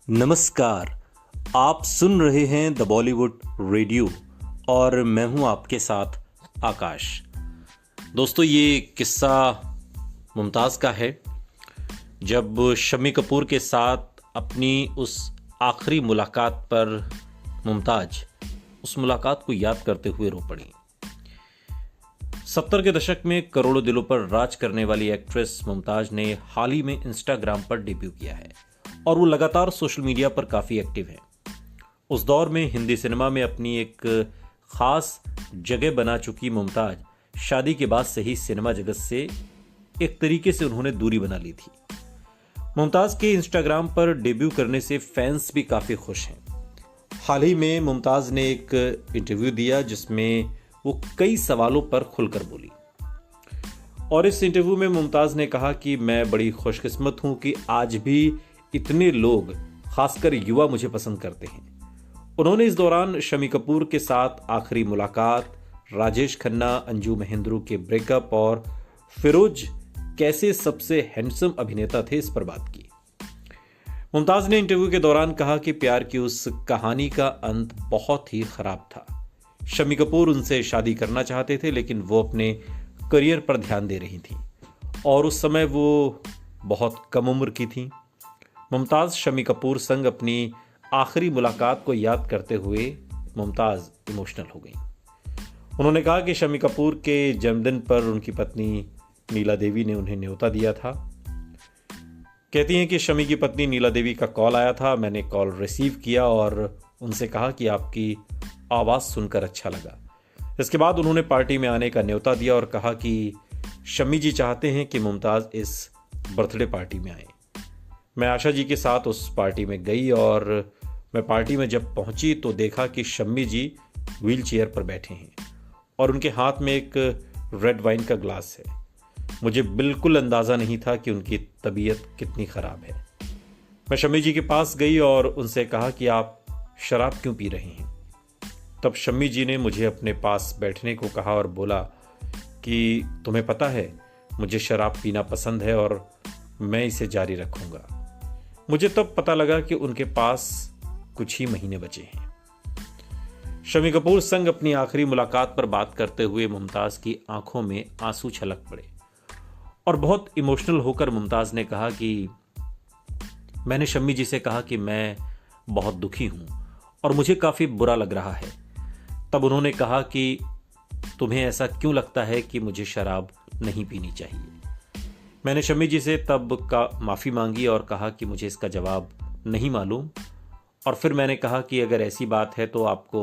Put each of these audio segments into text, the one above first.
नमस्कार। आप सुन रहे हैं द बॉलीवुड रेडियो और मैं हूं आपके साथ आकाश। दोस्तों, ये किस्सा मुमताज़ का है। जब शम्मी कपूर के साथ अपनी उस आखिरी मुलाकात पर मुमताज़ उस मुलाकात को याद करते हुए रो पड़ी। 70 के दशक में करोड़ों दिलों पर राज करने वाली एक्ट्रेस मुमताज़ ने हाल ही में इंस्टाग्राम पर डेब्यू किया है और वो लगातार सोशल मीडिया पर काफ़ी एक्टिव हैं। उस दौर में हिंदी सिनेमा में अपनी एक खास जगह बना चुकी मुमताज़ शादी के बाद से ही सिनेमा जगत से एक तरीके से उन्होंने दूरी बना ली थी। मुमताज़ के इंस्टाग्राम पर डेब्यू करने से फैंस भी काफ़ी खुश हैं। हाल ही में मुमताज़ ने एक इंटरव्यू दिया जिसमें वो कई सवालों पर खुलकर बोली और इस इंटरव्यू में मुमताज़ ने कहा कि मैं बड़ी खुशकिस्मत हूं कि आज भी इतने लोग, खासकर युवा, मुझे पसंद करते हैं। उन्होंने इस दौरान शम्मी कपूर के साथ आखिरी मुलाकात, राजेश खन्ना, अंजू महेंद्रू के ब्रेकअप और फिरोज कैसे सबसे हैंडसम अभिनेता थे इस पर बात की। मुमताज़ ने इंटरव्यू के दौरान कहा कि प्यार की उस कहानी का अंत बहुत ही खराब था। शम्मी कपूर उनसे शादी करना चाहते थे लेकिन वो अपने करियर पर ध्यान दे रही थी और उस समय वो बहुत कम उम्र की थी। मुमताज़ शम्मी कपूर संग अपनी आखिरी मुलाकात को याद करते हुए मुमताज़ इमोशनल हो गई। उन्होंने कहा कि शम्मी कपूर के जन्मदिन पर उनकी पत्नी नीला देवी ने उन्हें न्योता दिया था। कहती हैं कि शम्मी की पत्नी नीला देवी का कॉल आया था। मैंने कॉल रिसीव किया और उनसे कहा कि आपकी आवाज़ सुनकर अच्छा लगा। इसके बाद उन्होंने पार्टी में आने का न्योता दिया और कहा कि शम्मी जी चाहते हैं कि मुमताज़ इस बर्थडे पार्टी में आए। मैं आशा जी के साथ उस पार्टी में गई और मैं पार्टी में जब पहुंची तो देखा कि शम्मी जी व्हील चेयर पर बैठे हैं और उनके हाथ में एक रेड वाइन का ग्लास है। मुझे बिल्कुल अंदाज़ा नहीं था कि उनकी तबीयत कितनी ख़राब है। मैं शम्मी जी के पास गई और उनसे कहा कि आप शराब क्यों पी रहे हैं। तब शम्मी जी ने मुझे अपने पास बैठने को कहा और बोला कि तुम्हें पता है, मुझे शराब पीना पसंद है और मैं इसे जारी रखूँगा। मुझे तब पता लगा कि उनके पास कुछ ही महीने बचे हैं। शम्मी कपूर संग अपनी आखिरी मुलाकात पर बात करते हुए मुमताज़ की आंखों में आंसू छलक पड़े और बहुत इमोशनल होकर मुमताज़ ने कहा कि मैंने शम्मी जी से कहा कि मैं बहुत दुखी हूं और मुझे काफ़ी बुरा लग रहा है। तब उन्होंने कहा कि तुम्हें ऐसा क्यों लगता है कि मुझे शराब नहीं पीनी चाहिए। मैंने शम्मी जी से तब का माफ़ी मांगी और कहा कि मुझे इसका जवाब नहीं मालूम और फिर मैंने कहा कि अगर ऐसी बात है तो आपको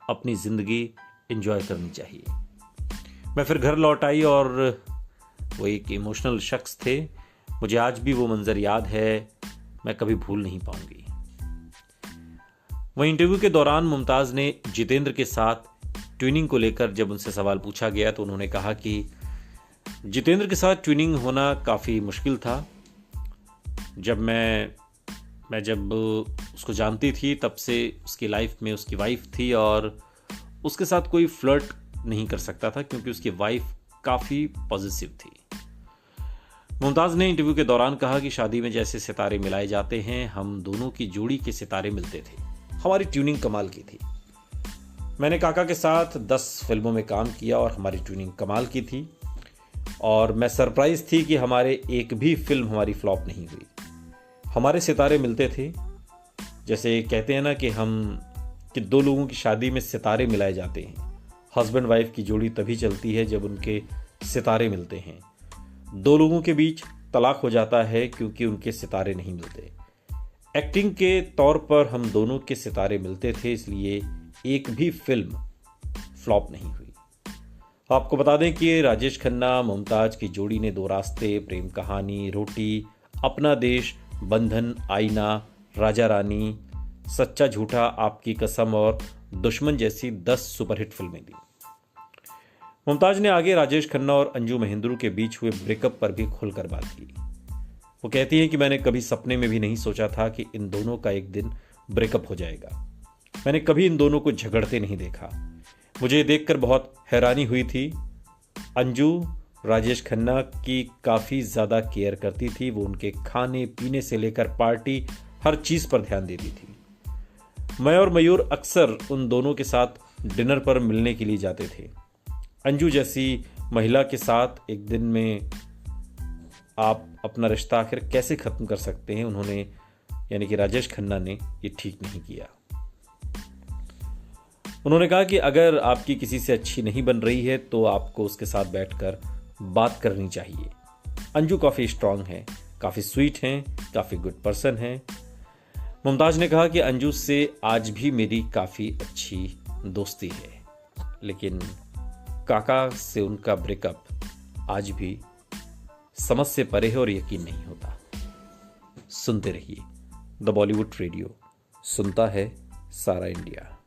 अपनी ज़िंदगी एंजॉय करनी चाहिए। मैं फिर घर लौट आई और वो एक इमोशनल शख्स थे। मुझे आज भी वो मंज़र याद है, मैं कभी भूल नहीं पाऊंगी। वहीं इंटरव्यू के दौरान मुमताज़ ने जितेंद्र के साथ ट्विनिंग को लेकर जब उनसे सवाल पूछा गया तो उन्होंने कहा कि जितेंद्र के साथ ट्विनिंग होना काफ़ी मुश्किल था। जब मैं जब उसको जानती थी तब से उसकी लाइफ में उसकी वाइफ थी और उसके साथ कोई फ्लर्ट नहीं कर सकता था क्योंकि उसकी वाइफ काफ़ी पॉजिटिव थी। मुमताज़ ने इंटरव्यू के दौरान कहा कि शादी में जैसे सितारे मिलाए जाते हैं, हम दोनों की जोड़ी के सितारे मिलते थे। हमारी ट्यूनिंग कमाल की थी। मैंने काका के साथ 10 फिल्मों में काम किया और हमारी ट्यूनिंग कमाल की थी और मैं सरप्राइज थी कि हमारे एक भी फिल्म हमारी फ्लॉप नहीं हुई। हमारे सितारे मिलते थे। जैसे कहते हैं ना कि दो लोगों की शादी में सितारे मिलाए जाते हैं। हस्बैंड वाइफ की जोड़ी तभी चलती है जब उनके सितारे मिलते हैं। दो लोगों के बीच तलाक हो जाता है क्योंकि उनके सितारे नहीं मिलते। एक्टिंग के तौर पर हम दोनों के सितारे मिलते थे, इसलिए एक भी फिल्म फ्लॉप नहीं हुई। आपको बता दें कि राजेश खन्ना मुमताज़ की जोड़ी ने 2 रास्ते, प्रेम कहानी, रोटी, अपना देश, बंधन, आईना, राजा रानी, सच्चा झूठा, आपकी कसम और दुश्मन जैसी 10 सुपरहिट फिल्में दी। मुमताज़ ने आगे राजेश खन्ना और अंजू महेंद्रू के बीच हुए ब्रेकअप पर भी खुलकर बात की। वो कहती हैं कि मैंने कभी सपने में भी नहीं सोचा था कि इन दोनों का एक दिन ब्रेकअप हो जाएगा। मैंने कभी इन दोनों को झगड़ते नहीं देखा। मुझे देखकर बहुत हैरानी हुई थी। अंजू राजेश खन्ना की काफ़ी ज़्यादा केयर करती थी। वो उनके खाने पीने से लेकर पार्टी हर चीज पर ध्यान देती थी। मैं और मयूर अक्सर उन दोनों के साथ डिनर पर मिलने के लिए जाते थे। अंजू जैसी महिला के साथ एक दिन में आप अपना रिश्ता आखिर कैसे खत्म कर सकते हैं? उन्होंने यानी कि राजेश खन्ना ने ये ठीक नहीं किया। उन्होंने कहा कि अगर आपकी किसी से अच्छी नहीं बन रही है तो आपको उसके साथ बैठकर बात करनी चाहिए। अंजू काफ़ी स्ट्रांग है, काफ़ी स्वीट हैं, काफ़ी गुड पर्सन है। मुमताज ने कहा कि अंजू से आज भी मेरी काफ़ी अच्छी दोस्ती है, लेकिन काका से उनका ब्रेकअप आज भी समझ से परे है और यकीन नहीं होता। सुनते रहिए द बॉलीवुड रेडियो, सुनता है सारा इंडिया।